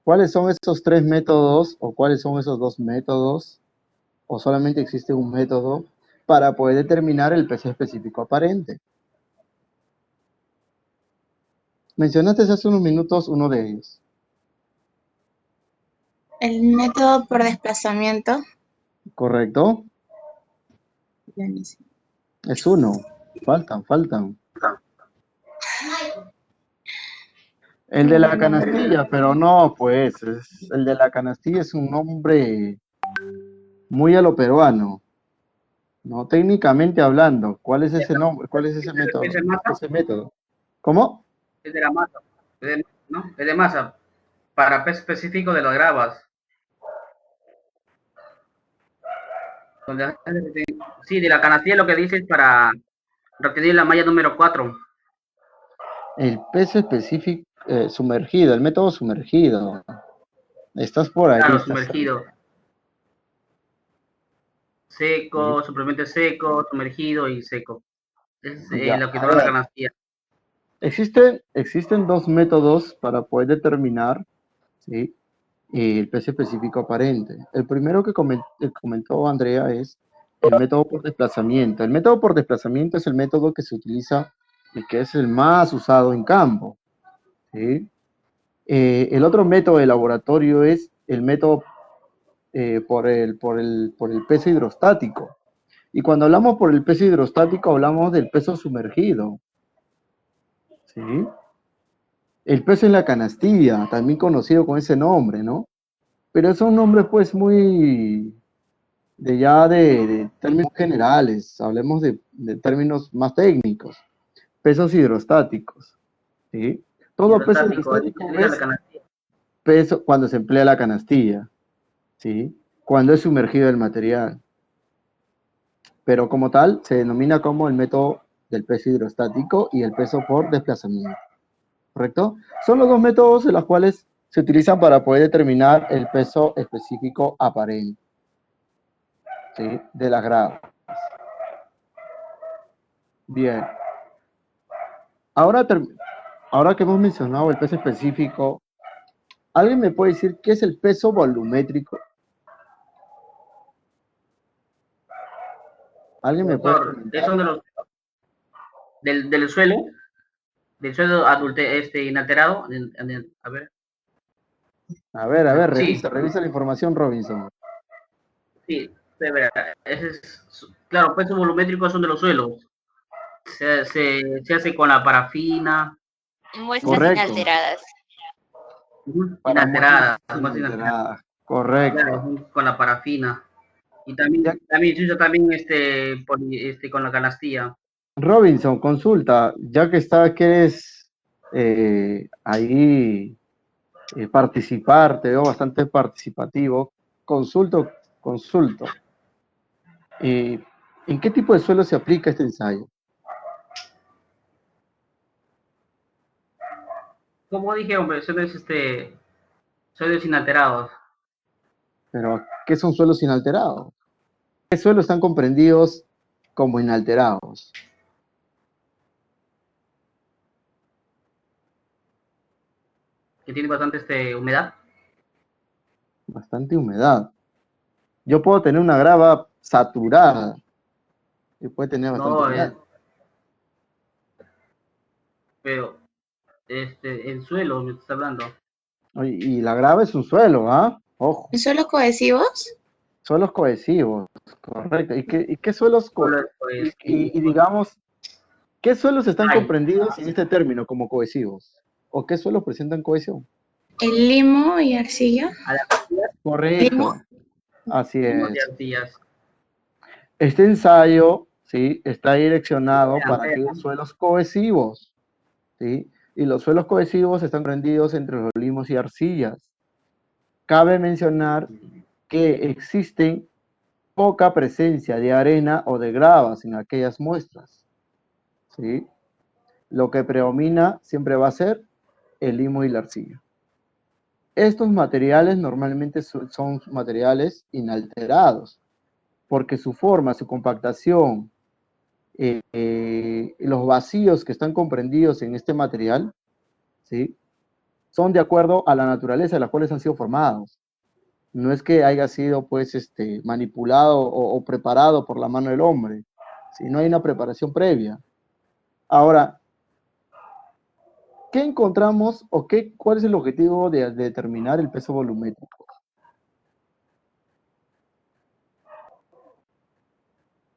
¿Cuáles son esos tres métodos o cuáles son esos dos métodos? ¿O solamente existe un método para poder determinar el peso específico aparente? Mencionaste hace unos minutos uno de ellos. El método por desplazamiento. ¿Correcto? Es uno. Faltan. El de la canastilla, pero no, pues, el de la canastilla es un nombre muy a lo peruano, ¿no? Técnicamente hablando, ¿cuál es ese nombre? ¿Cuál es ese método? ¿Es de masa? Ese método. ¿Cómo? Es de la masa, ¿no? Es de masa, para peso específico de las gravas. Sí, de la canastilla lo que dice es para retener la malla número 4. El peso específico sumergido, el método sumergido. Estás por ahí. Claro, estás sumergido. Seco, simplemente seco, sumergido y seco. Es Ya, lo que a toma la ver. canastilla. Existen dos métodos para poder determinar, ¿sí?, el peso específico aparente. El primero que comentó Andrea es el método por desplazamiento. El método por desplazamiento es el método que se utiliza y que es el más usado en campo, ¿sí? El otro método de laboratorio es el método por el peso hidrostático. Y cuando hablamos por el peso hidrostático, hablamos del peso sumergido, ¿sí? El peso en la canastilla, también conocido con ese nombre, ¿no? Pero es un nombre pues muy de términos generales, hablemos de términos más técnicos, pesos hidrostáticos, ¿sí? Todo peso Hidrostático, hidrostático es la es canastilla. peso cuando se emplea la canastilla, ¿sí? Cuando es sumergido el material. Pero como tal, se denomina como el método del peso hidrostático y el peso por desplazamiento, ¿correcto? Son los dos métodos en los cuales se utilizan para poder determinar el peso específico aparente, ¿sí?, de las gravas. Bien. Ahora, ahora que hemos mencionado el peso específico, ¿alguien me puede decir qué es el peso volumétrico? ¿Alguien me puede Doctor, comentar? eso de los del suelo inalterado. A ver. A ver, Sí, revisa la información, Robinson. sí, de verdad. Claro, pesos volumétricos son de los suelos. Se hace con la parafina. Muestras Correcto. inalteradas. Para Inalteradas. muestras inalteradas. Correcto. Claro, con la parafina. Y también se usa también con la canastilla. Robinson, consulta, ya que quieres ahí participar, te veo bastante participativo, consulto. ¿En qué tipo de suelo se aplica este ensayo? Como dije, hombre, suelos inalterados. Pero, ¿qué son suelos inalterados? ¿Qué suelos están comprendidos como inalterados? Que tiene bastante humedad. Bastante humedad. Yo puedo tener una grava saturada y puede tener bastante No, humedad. pero el suelo me estás hablando. Y la grava es un suelo, ¿ah? Ojo. ¿Suelos cohesivos? Suelos cohesivos, correcto. ¿Y qué suelos, y digamos, qué suelos están comprendidos en este término como cohesivos? ¿O qué suelos presentan cohesión? El limo y arcilla. Correcto. ¿Limo? Así es. Este ensayo, ¿sí?, está direccionado para aquellos suelos cohesivos, ¿sí? Y los suelos cohesivos están comprendidos entre los limos y arcillas. Cabe mencionar que existen poca presencia de arena o de gravas en aquellas muestras, ¿sí? Lo que predomina siempre va a ser el limo y la arcilla. Estos materiales normalmente son materiales inalterados, porque su forma, su compactación, los vacíos que están comprendidos en este material, ¿sí?, son de acuerdo a la naturaleza de las cuales han sido formados. No es que haya sido pues manipulado o preparado por la mano del hombre, si no hay una preparación previa. Ahora, ¿qué encontramos o cuál es el objetivo de determinar el peso volumétrico?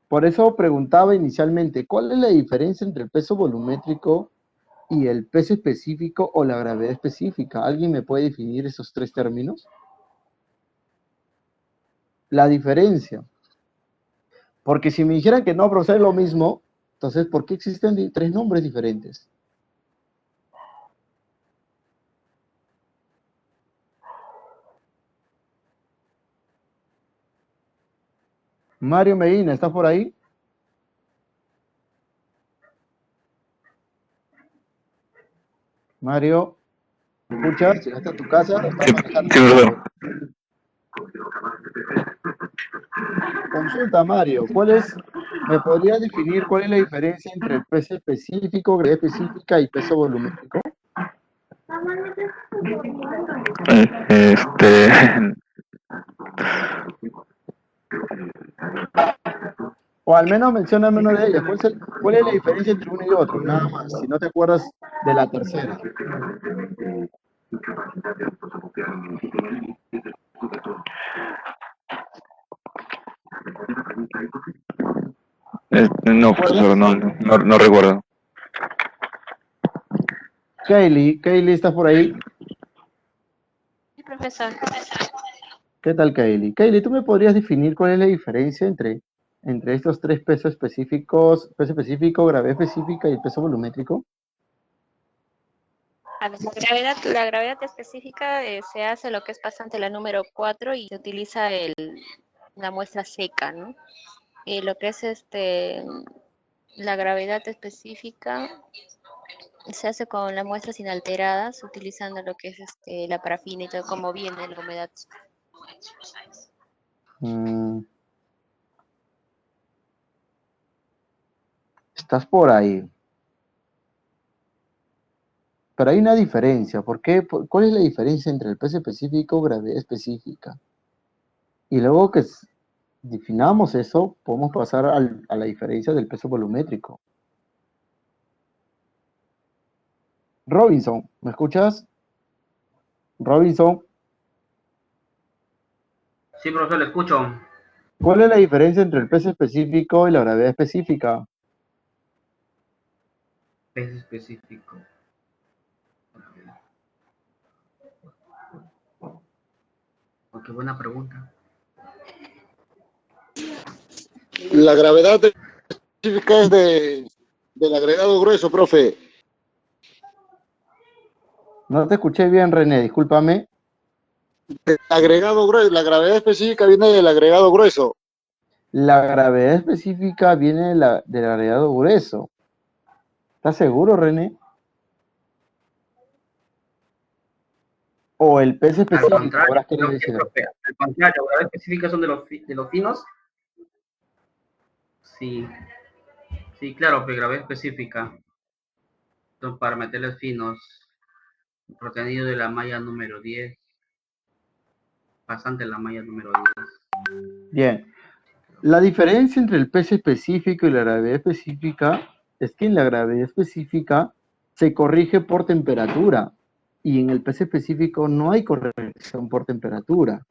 Por eso preguntaba inicialmente, ¿cuál es la diferencia entre el peso volumétrico y el peso específico o la gravedad específica? ¿Alguien me puede definir esos tres términos? La diferencia. Porque si me dijeran que no, profesor, es lo mismo, entonces, ¿por qué existen tres nombres diferentes? Mario Medina, ¿estás por ahí? Mario, ¿me escuchas? ¿Llegaste a tu casa? ¿Estás manejando? perdón. Consulta, Mario, ¿me podrías definir cuál es la diferencia entre el peso específico, gravedad específica y peso volumétrico? O al menos mencióname una de ellas. ¿Cuál es la diferencia entre uno y otro? Nada más, si no te acuerdas de la tercera. No, profesor, no recuerdo. Kaylee, ¿estás por ahí? Sí, profesor. ¿Qué tal, Kaylee? Kaylee, ¿tú me podrías definir cuál es la diferencia entre estos tres pesos específicos, peso específico, gravedad específica y el peso volumétrico? A ver, la gravedad específica se hace lo que es pasante la número 4 y se utiliza la muestra seca, ¿no? Y lo que es la gravedad específica se hace con las muestras inalteradas, utilizando lo que es la parafina y todo, como viene la humedad. Estás por ahí. Pero hay una diferencia. ¿Por qué? ¿Cuál es la diferencia entre el peso específico y gravedad específica? Y luego que definamos eso, podemos pasar a la diferencia del peso volumétrico. Robinson, ¿me escuchas? Robinson. Sí, profesor, le escucho. ¿Cuál es la diferencia entre el peso específico y la gravedad específica? Peso específico. Oh, qué buena pregunta. La gravedad específica es del agregado grueso, profe. No te escuché bien, René, discúlpame. El agregado grueso, la gravedad específica viene del agregado grueso. La gravedad específica viene del agregado grueso. ¿Estás seguro, René? ¿O el peso específico? Al contrario, Ahora quiero decir. al contrario, la gravedad específica son de los finos. Sí, sí, claro, pero gravedad específica. Son para meterles finos. Contenido de la malla número 10. Pasante la malla número 10. Bien. La diferencia entre el peso específico y la gravedad específica es que en la gravedad específica se corrige por temperatura y en el peso específico no hay corrección por temperatura.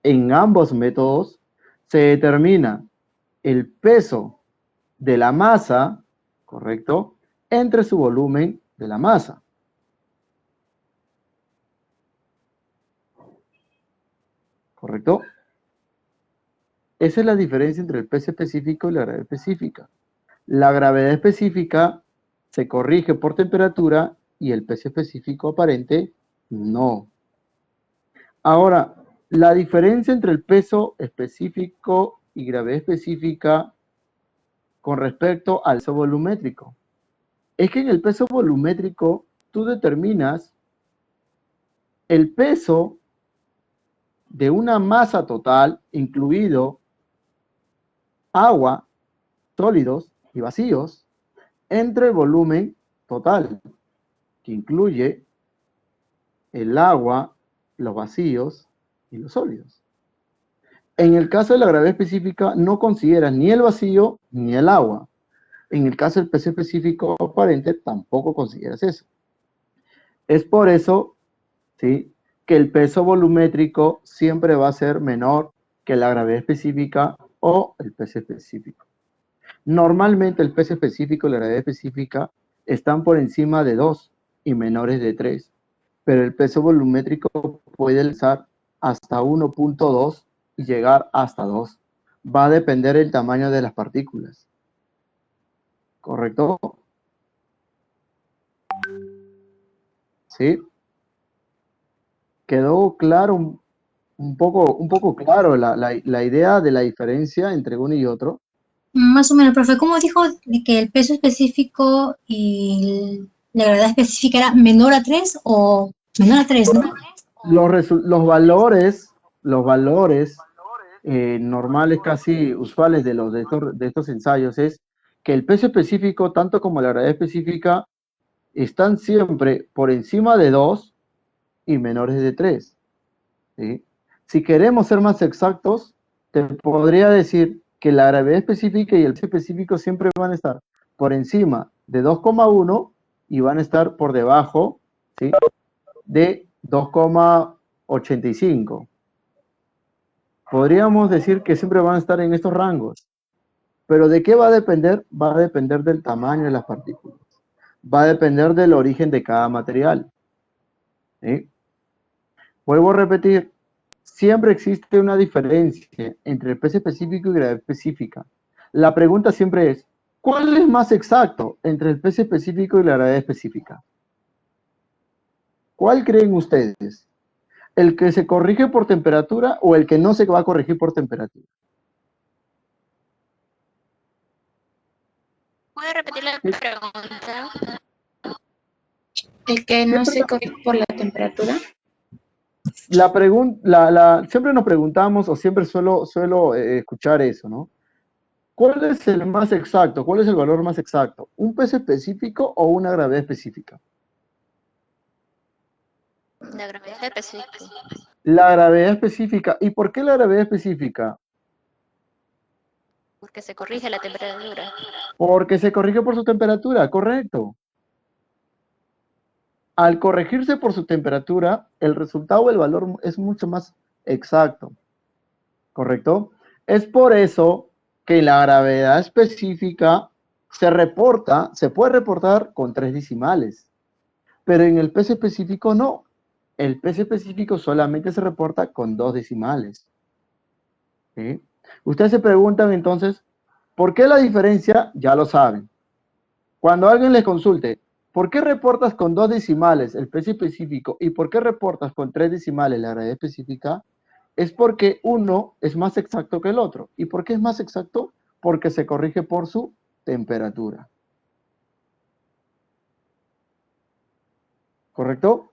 En ambos métodos se determina el peso de la masa, ¿correcto?, entre su volumen de la masa. ¿Correcto? Esa es la diferencia entre el peso específico y la gravedad específica. La gravedad específica se corrige por temperatura y el peso específico aparente no. Ahora, la diferencia entre el peso específico y gravedad específica con respecto al peso volumétrico es que en el peso volumétrico tú determinas el peso de una masa total, incluido agua, sólidos y vacíos, entre el volumen total, que incluye el agua, los vacíos y los sólidos. En el caso de la gravedad específica, no consideras ni el vacío ni el agua. En el caso del peso específico aparente, tampoco consideras eso. Es por eso, ¿sí?, que el peso volumétrico siempre va a ser menor que la gravedad específica o el peso específico. Normalmente el peso específico y la gravedad específica están por encima de 2 y menores de 3, pero el peso volumétrico puede alzar hasta 1.2 y llegar hasta 2. Va a depender del tamaño de las partículas. ¿Correcto? ¿Sí? ¿Quedó claro un poco claro la idea de la diferencia entre uno y otro? Más o menos, profe. ¿Cómo dijo de que el peso específico y la gravedad específica era menor a 3 o menor a 3, ¿no? Los valores normales, casi usuales de estos ensayos es que el peso específico, tanto como la gravedad específica, están siempre por encima de 2 y menores de 3. ¿Sí? Si queremos ser más exactos, te podría decir que la gravedad específica y el peso específico siempre van a estar por encima de 2,1 y van a estar por debajo, ¿sí?, de 2,85. Podríamos decir que siempre van a estar en estos rangos. ¿Pero de qué va a depender? Va a depender del tamaño de las partículas. Va a depender del origen de cada material. ¿Sí? Vuelvo a repetir, siempre existe una diferencia entre el peso específico y gravedad específica. La pregunta siempre es, ¿cuál es más exacto entre el peso específico y la gravedad específica? ¿Cuál creen ustedes? ¿El que se corrige por temperatura o el que no se va a corregir por temperatura? ¿Puede repetir la pregunta? El que no se corrige por la temperatura. Siempre nos preguntamos, o siempre suelo escuchar eso, ¿no? ¿Cuál es el más exacto? ¿Cuál es el valor más exacto? ¿Un peso específico o una gravedad específica? La gravedad específica. La gravedad específica. ¿Y por qué la gravedad específica? Porque se corrige la temperatura. Porque se corrige por su temperatura, correcto. Al corregirse por su temperatura, el resultado, el valor es mucho más exacto, ¿correcto? Es por eso que la gravedad específica se puede reportar con 3 decimales, pero en el peso específico no. El peso específico solamente se reporta con 2 decimales. ¿Sí? Ustedes se preguntan entonces, ¿por qué la diferencia? Ya lo saben. Cuando alguien les consulte, ¿por qué reportas con 2 decimales el peso específico y por qué reportas con 3 decimales la gravedad específica? Es porque uno es más exacto que el otro. ¿Y por qué es más exacto? Porque se corrige por su temperatura. ¿Correcto?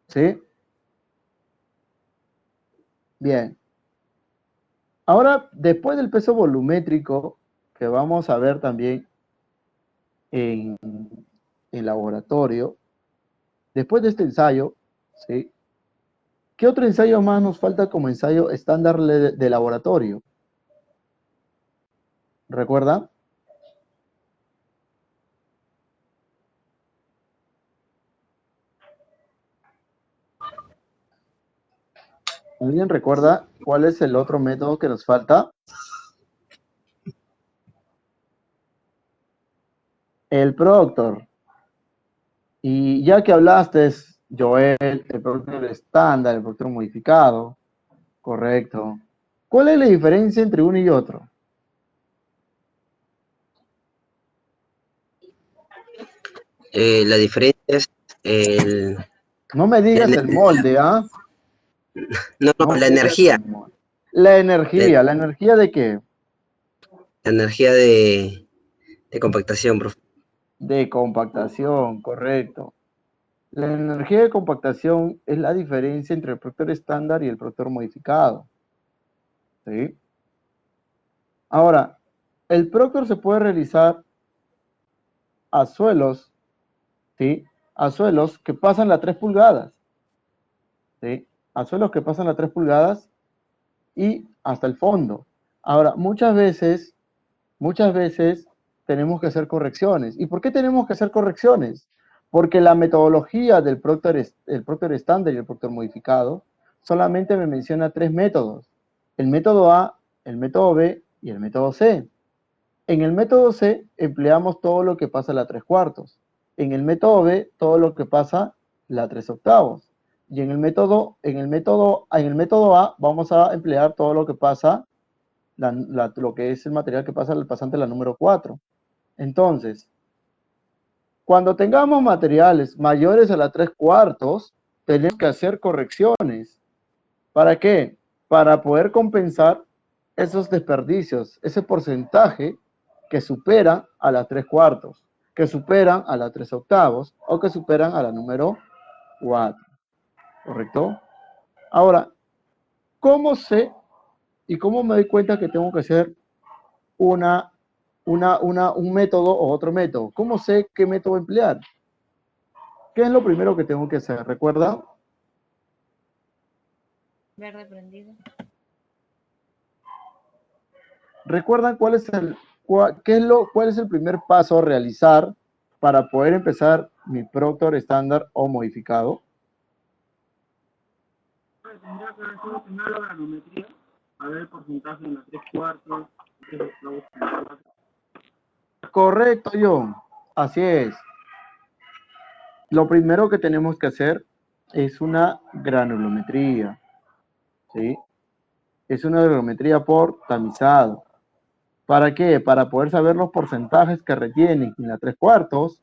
¿Sí? Bien. Ahora, después del peso volumétrico, que vamos a ver también en laboratorio, después de este ensayo, ¿sí?, ¿qué otro ensayo más nos falta como ensayo estándar de laboratorio? ¿Recuerda? ¿Alguien recuerda cuál es el otro método que nos falta? El Proctor. Y ya que hablaste, Joel, el Proctor estándar, el Proctor modificado, correcto. ¿Cuál es la diferencia entre uno y otro? La diferencia es el... No me digas el molde, ¿ah? No, No la me digas energía. el molde. ¿La energía de qué? La energía de compactación, profe. De compactación, correcto. La energía de compactación es la diferencia entre el Proctor estándar y el Proctor modificado. ¿Sí? Ahora, El Proctor se puede realizar a suelos, ¿sí? A suelos que pasan las 3 pulgadas, ¿sí? A suelos que pasan las 3 pulgadas y hasta el fondo. Ahora, muchas veces tenemos que hacer correcciones. ¿Y por qué tenemos que hacer correcciones? Porque la metodología del Proctor, el Proctor estándar y el Proctor modificado solamente me menciona 3 métodos. El método A, el método B y el método C. En el método C empleamos todo lo que pasa a la 3/4. En el método B, todo lo que pasa la 3/8. Y en el método A vamos a emplear todo lo que pasa, lo que es el material que pasa al pasante la número 4. Entonces, cuando tengamos materiales mayores a la 3/4, tenemos que hacer correcciones. ¿Para qué? Para poder compensar esos desperdicios, ese porcentaje que superan a la 3/4, que superan a la 3/8 o que superan a la número 4. ¿Correcto? Ahora, ¿cómo sé y cómo me doy cuenta que tengo que hacer un método o otro método? ¿Cómo sé qué método emplear? ¿Qué es lo primero que tengo que hacer? ¿Recuerda? Verde prendido. ¿Recuerdan cuál es el primer paso a realizar para poder empezar mi Proctor estándar o modificado? Tendría que hacer primero la granometría, a ver el porcentaje en la 3/4, 3/8. Correcto, John. Así es. Lo primero que tenemos que hacer es una granulometría, ¿sí? Es una granulometría por tamizado. ¿Para qué? Para poder saber los porcentajes que retienen en la 3/4,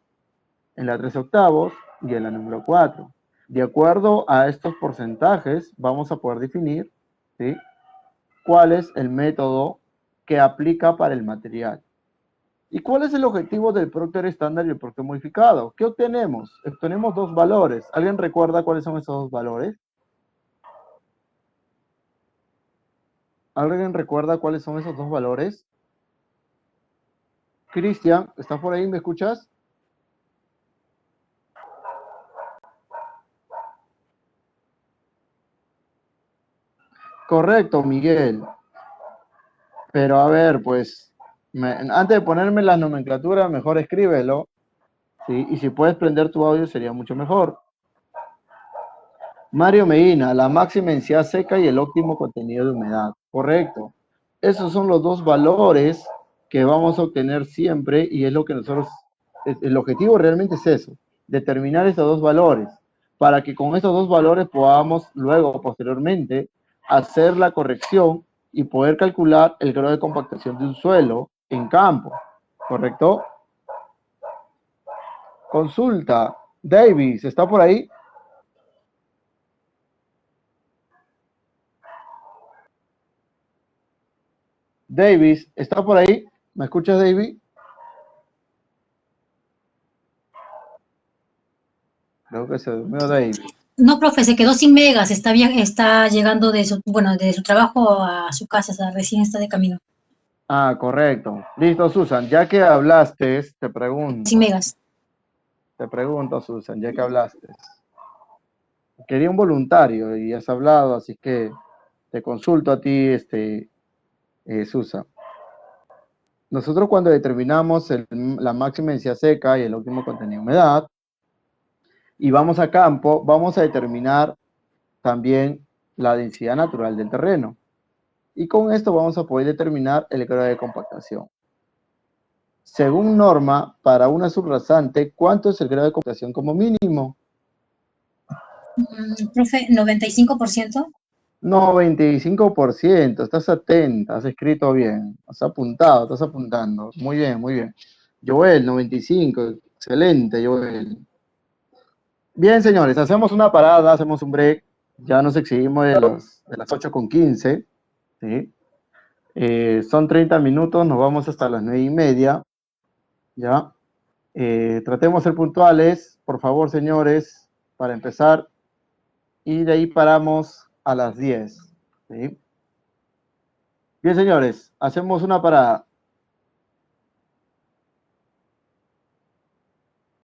en la 3/8 y en la número 4. De acuerdo a estos porcentajes, vamos a poder definir, ¿sí?, cuál es el método que aplica para el material. ¿Y cuál es el objetivo del Proctor estándar y el Proctor modificado? ¿Qué obtenemos? Obtenemos 2 valores. ¿Alguien recuerda cuáles son esos 2 valores? ¿Alguien recuerda cuáles son esos 2 valores? Cristian, ¿estás por ahí? ¿Me escuchas? Correcto, Miguel. Pero a ver, pues, antes de ponerme la nomenclatura, mejor escríbelo, ¿sí? Y si puedes prender tu audio sería mucho mejor. Mario Medina, la máxima densidad seca y el óptimo contenido de humedad. Correcto. Esos son los 2 valores que vamos a obtener siempre y es lo que nosotros, el objetivo realmente es eso, determinar estos 2 valores, para que con estos 2 valores podamos luego, posteriormente, hacer la corrección y poder calcular el grado de compactación de un suelo en campo. ¿Correcto? Consulta. Davis, ¿está por ahí? Davis, ¿está por ahí? ¿Me escuchas, David? Creo que se durmió David. No, profe, se quedó sin megas, está bien, está llegando de su trabajo a su casa, o sea, recién está de camino. Ah, correcto. Listo, Susan, ya que hablaste, te pregunto. Sin megas. Te pregunto, Susan, ya que hablaste. Quería un voluntario y has hablado, así que te consulto a ti, Susan. Nosotros cuando determinamos la máxima densidad seca y el óptimo contenido de humedad, y vamos a campo, vamos a determinar también la densidad natural del terreno. Y con esto vamos a poder determinar el grado de compactación. Según norma, para una subrasante, ¿cuánto es el grado de compactación como mínimo? Profe, 95%. 95%, estás atenta, has escrito bien, has apuntado, estás apuntando. Muy bien, muy bien. Joel, 95, excelente, Joel. Bien, señores, hacemos una parada, hacemos un break. Ya nos exhibimos de las 8:15, ¿sí? Son 30 minutos, nos vamos hasta las 9:30, ¿ya? Tratemos de ser puntuales, por favor, señores, para empezar. Y de ahí paramos a las 10, ¿sí? Bien, señores, hacemos una parada.